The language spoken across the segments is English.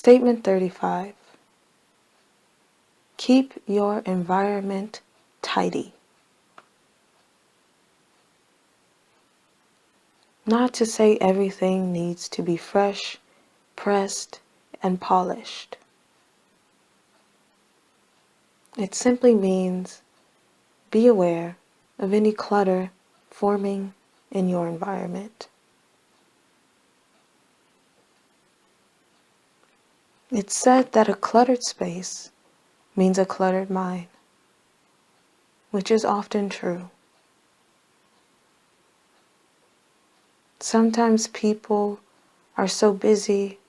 Statement 35. Keep your environment tidy. Not to say everything needs to be fresh, pressed, and polished. It simply means be aware of any clutter forming in your environment. It's said that a cluttered space means a cluttered mind, which is often true. Sometimes people are so busy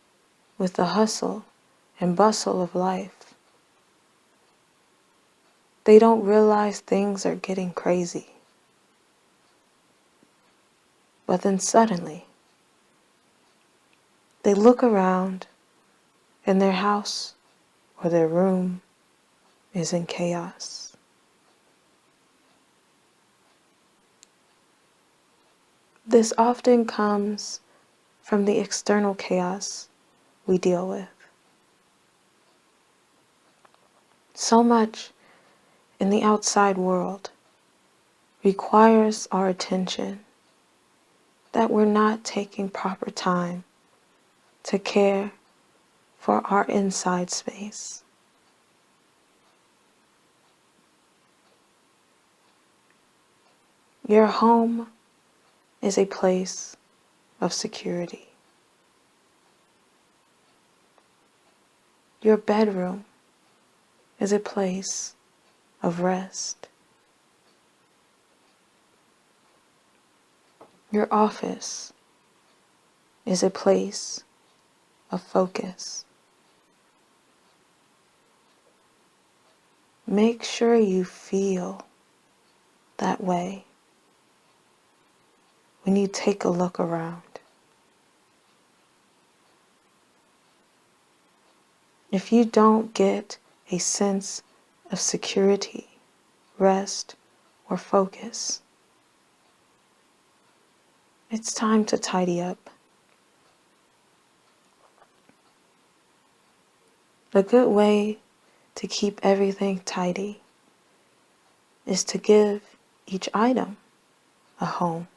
with the hustle and bustle of life, they don't realize things are getting crazy. But then suddenly, they look around and their house or their room is in chaos. This often comes from the external chaos we deal with. So much in the outside world requires our attention that we're not taking proper time to care for our inside space. Your home is a place of security. Your bedroom is a place of rest. Your office is a place of focus. Make sure you feel that way when you take a look around. If you don't get a sense of security, rest, or focus, it's time to tidy up. A good way to keep everything tidy is to give each item a home.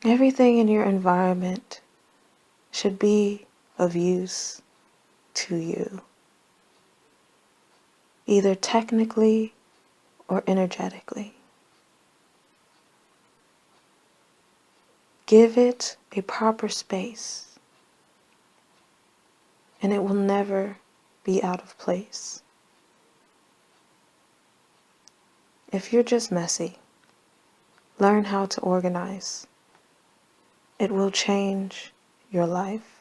Everything in your environment should be of use to you, either technically or energetically. Give it a proper space, and it will never be out of place. If you're just messy, learn how to organize. It will change your life.